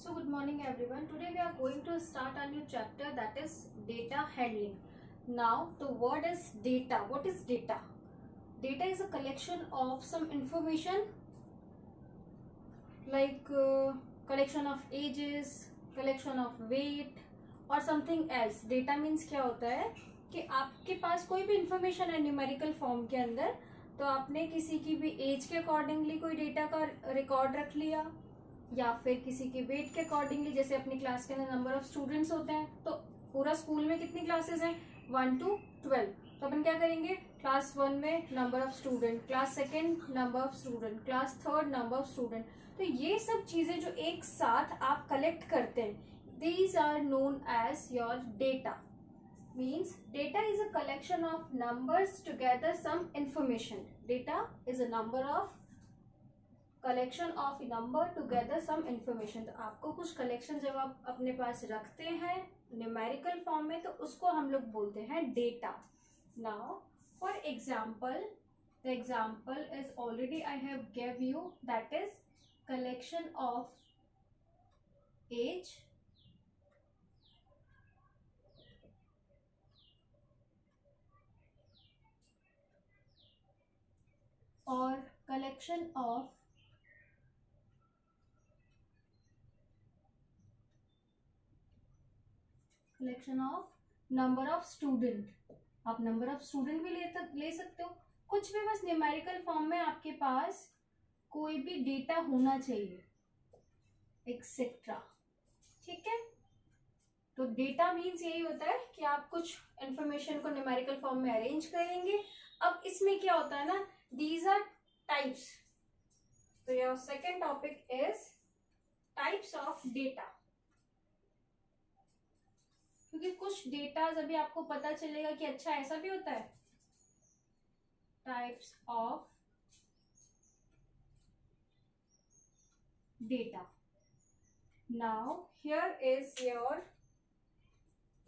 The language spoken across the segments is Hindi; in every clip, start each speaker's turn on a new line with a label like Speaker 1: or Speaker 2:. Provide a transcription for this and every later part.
Speaker 1: So good morning everyone. Today we are going to start a new chapter, that is data handling. Now the word is data. What is data? Data is a collection of some information like collection of ages, collection of weight or something else. Data means क्या होता है कि आपके पास कोई भी इंफॉर्मेशन है न्यूमेरिकल फॉर्म के अंदर, तो आपने किसी की भी एज के अकॉर्डिंगली कोई डेटा का रिकॉर्ड रख लिया या फिर किसी के वेट के अकॉर्डिंगली, जैसे अपनी क्लास के अंदर नंबर ऑफ स्टूडेंट्स होते हैं तो पूरा स्कूल में कितनी क्लासेस हैं 1 to 12, तो अपन क्या करेंगे क्लास 1 में number of student, class 2 number of student, class 3 number of student. तो ये सब चीजें जो एक साथ आप कलेक्ट करते हैं, these are known as your data. Means data is a collection of numbers together some information. Data is a number of collection of number together some information. तो आपको कुछ collection जब आप अपने पास रखते हैं numerical form में तो उसको हम लोग बोलते हैं data. Now for example, the example is already I have gave you, that is collection of age, or collection of number of student. आप नंबर ऑफ स्टूडेंट भी ले सकते हो, कुछ भी, बस न्यूमेरिकल फॉर्म में आपके पास कोई भी डेटा होना चाहिए एक्सेट्रा। ठीक है, तो डेटा मीन्स यही होता है कि आप कुछ इंफॉर्मेशन को न्यूमेरिकल फॉर्म में अरेंज करेंगे। अब इसमें क्या होता है ना, these are types. So your second topic is types of data. क्योंकि कुछ डेटा अभी आपको पता चलेगा कि अच्छा ऐसा भी होता है। Types of data. Now here is your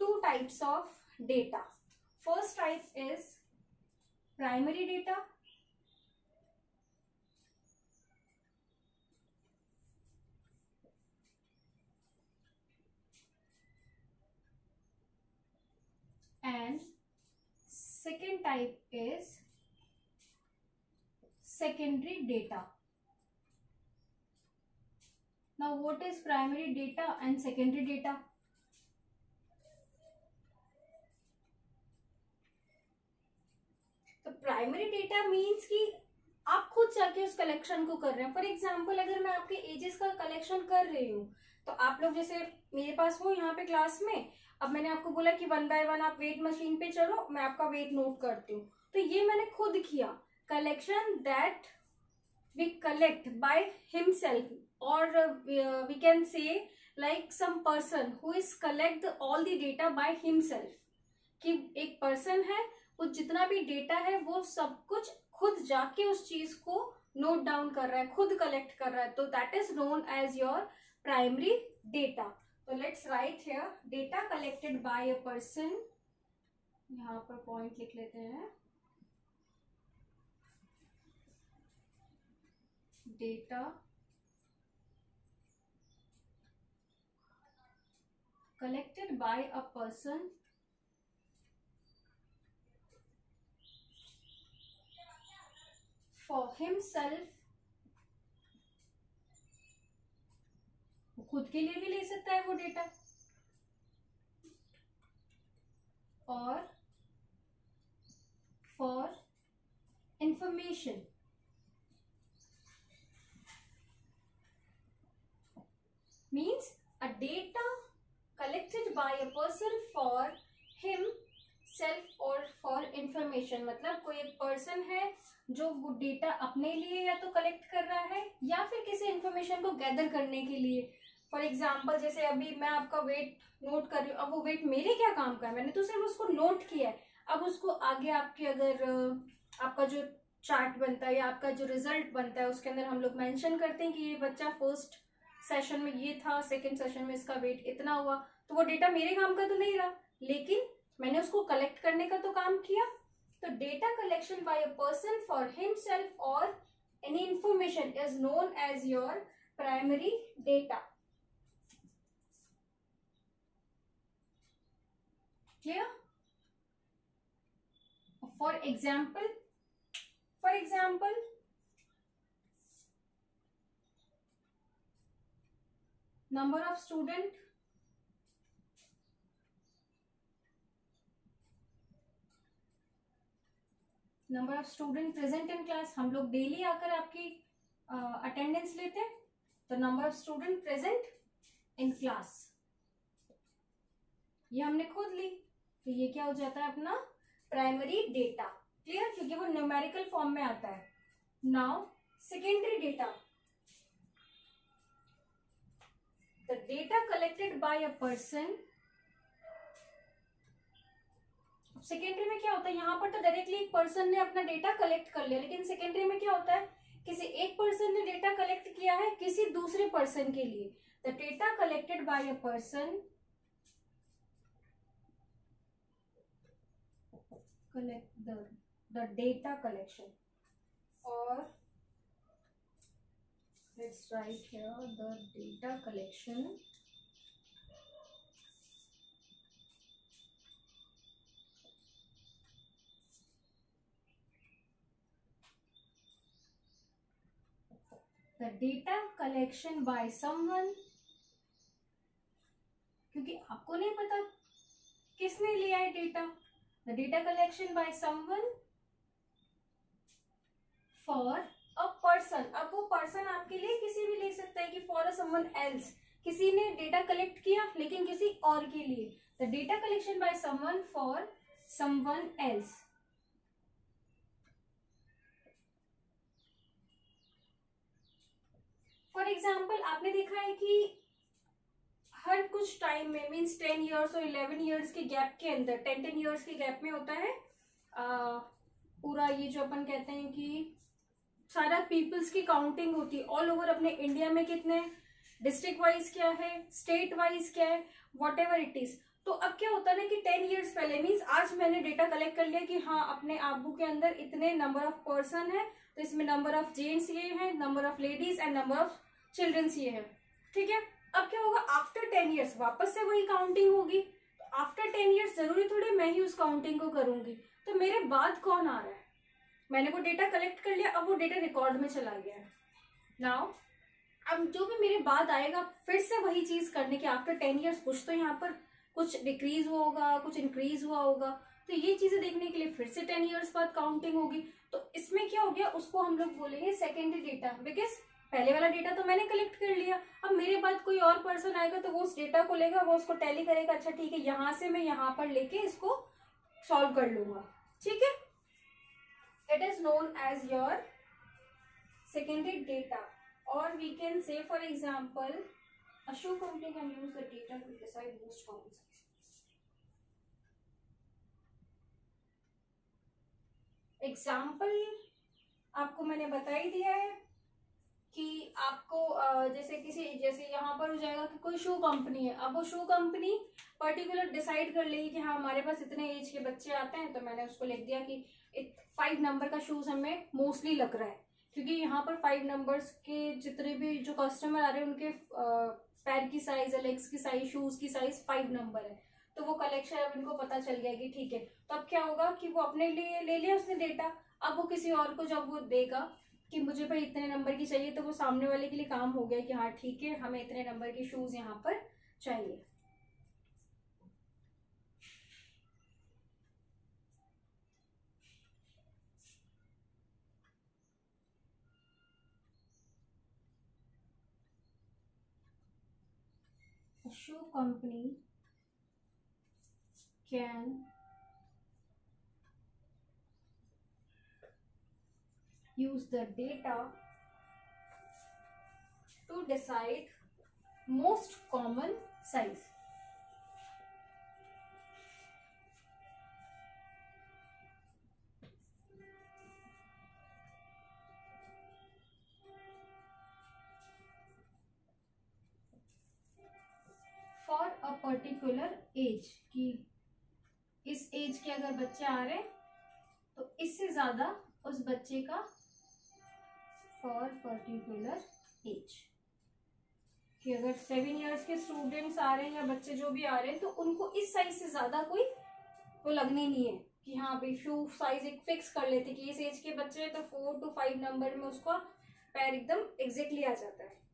Speaker 1: two types of data. First type is primary data. And second type is secondary data. Now what is primary data and secondary data? तो प्राइमरी डेटा मीन्स कि आप खुद जाके उस कलेक्शन को कर रहे हैं। फॉर एग्जाम्पल अगर मैं आपके एजेस का कलेक्शन कर रही हूँ तो आप लोग जैसे मेरे पास हो यहाँ पे क्लास में, अब मैंने आपको बोला कि 1 by 1 आप वेट मशीन पे चलो, मैं आपका वेट नोट करती हूँ, तो ये मैंने खुद किया। Collection that we collect by himself, और we can say like some person who is collect all the data by himself, कि एक पर्सन है वो जितना भी डेटा है वो सब कुछ खुद जाके उस चीज को नोट डाउन कर रहा है, खुद कलेक्ट कर रहा है, तो that is known as your primary data. So let's write here data collected by a person. यहाँ पर पॉइंट लिख लेते हैं, data collected by a person for himself, खुद के लिए भी ले सकता है वो डेटा, और for information. Means a data collected by a person for him self और फॉर इंफॉर्मेशन, मतलब कोई एक पर्सन है जो वो डेटा अपने लिए या तो कलेक्ट कर रहा है या फिर किसी इंफॉर्मेशन को गैदर करने के लिए। फॉर एग्जाम्पल जैसे अभी मैं आपका वेट नोट कर रही हूँ, अब वो वेट मेरे क्या काम का है, मैंने तो सिर्फ उसको नोट किया है। अब उसको आगे आपके अगर आपका जो चार्ट बनता है या आपका जो रिजल्ट बनता है उसके अंदर हम लोग मेंशन करते हैं कि ये बच्चा फर्स्ट सेशन में ये था, सेकंड सेशन में इसका वेट इतना हुआ, तो वो डेटा मेरे काम का तो नहीं रहा, लेकिन मैंने उसको कलेक्ट करने का तो काम किया। तो data collection by a person for himself और any information is known as your primary data. Clear? For example number of student, present in class. हम लोग डेली आकर आपकी अटेंडेंस लेते हैं, तो number of student present in class ये हमने खुद ली, तो ये क्या हो जाता है अपना प्राइमरी डेटा। क्लियर? क्योंकि वो न्यूमेरिकल फॉर्म में आता है। Now secondary data, the data collected by a person. Secondary में क्या होता है, यहाँ पर तो डायरेक्टली एक पर्सन ने अपना डेटा कलेक्ट कर लिया, लेकिन सेकेंडरी में क्या होता है, किसी एक पर्सन ने डेटा कलेक्ट किया है किसी दूसरे पर्सन के लिए। The data collected by a person collect the data collection, or let's write here the data collection by someone, क्योंकि आपको नहीं पता किसने लिया है data. The data collection by someone for a person, अब वो पर्सन आपके लिए किसी भी ले सकता है कि for a someone else, किसी ने डेटा कलेक्ट किया लेकिन किसी और के लिए। The data collection by someone for someone else। For example आपने देखा है कि हर कुछ टाइम में मीन्स 10 ईयर्स और 11 ईयर्स के गैप के अंदर 10 ईयर्स के गैप में होता है पूरा ये जो अपन कहते हैं कि सारा पीपल्स की काउंटिंग होती है ऑल ओवर अपने इंडिया में, कितने डिस्ट्रिक्ट वाइज क्या है, स्टेट वाइज क्या है, वॉट एवर इट इज। तो अब क्या होता है ना कि 10 ईयर्स पहले मीन्स आज मैंने डेटा कलेक्ट कर लिया कि हाँ अपने आबू के अंदर इतने नंबर ऑफ पर्सन है, तो इसमें नंबर ऑफ जेंट्स ये है, number of ladies and number of childrens ये है। ठीक है, अब क्या होगा आफ्टर 10 ईयर्स वापस से वही काउंटिंग होगी। तो आफ्टर 10 ईयर्स जरूरी थोड़ी मैं ही उस काउंटिंग को करूंगी, तो मेरे बाद कौन आ रहा है, मैंने वो डेटा कलेक्ट कर लिया, अब वो डेटा रिकॉर्ड में चला गया है। नाउ अब जो भी मेरे बाद आएगा फिर से वही चीज करने की आफ्टर 10 ईयर्स कुछ तो यहाँ पर कुछ डिक्रीज हुआ होगा, कुछ इंक्रीज हुआ होगा, तो ये चीजें देखने के लिए फिर से 10 ईयर्स बाद काउंटिंग होगी। तो इसमें क्या हो गया, उसको हम लोग बोलेंगे सेकेंडरी डेटा, बिकॉज पहले वाला डेटा तो मैंने कलेक्ट कर लिया, अब मेरे बाद कोई और पर्सन आएगा तो वो उस डेटा को लेगा, वो उसको टैली करेगा, अच्छा ठीक है यहाँ से मैं यहाँ पर लेके इसको सॉल्व कर लूंगा। ठीक है, it is known as your secondary data, और we can say for example a shoe company can use the data to decide most common size. Example आपको मैंने बता ही दिया है कि आपको जैसे यहाँ पर हो जाएगा कि कोई शू कंपनी है, अब वो शू कंपनी पर्टिकुलर डिसाइड कर लेगी कि हाँ हमारे पास इतने एज के बच्चे आते हैं, तो मैंने उसको लिख दिया कि 5 नंबर का शूज हमें मोस्टली लग रहा है, क्योंकि यहाँ पर 5 नंबर्स के जितने भी जो कस्टमर आ रहे हैं उनके पैर की साइज, लेग्स की साइज, शूज की साइज 5 नंबर है, तो वो कलेक्शन अब इनको पता चल गया कि ठीक है। तो अब क्या होगा कि वो अपने लिए ले लिया उसने डेटा, अब वो किसी और को जब वो देगा कि मुझे भाई इतने नंबर की चाहिए, तो वो सामने वाले के लिए काम हो गया कि हाँ ठीक है हमें इतने नंबर के शूज यहाँ पर चाहिए। A shoe company can use the data to decide most common size. For a particular age, कि इस एज के अगर बच्चे आ रहे तो इससे ज्यादा उस बच्चे का फॉर पर्टिकुलर एज, कि अगर 7 इयर्स के स्टूडेंट्स आ रहे हैं या बच्चे जो भी आ रहे हैं तो उनको इस साइज से ज्यादा कोई आपको लगनी नहीं है कि हाँ भाई शू साइज एक फिक्स कर लेते कि इस एज के बच्चे हैं तो 4 to 5 नंबर में उसका पैर एकदम एग्जैक्टली आ जाता है।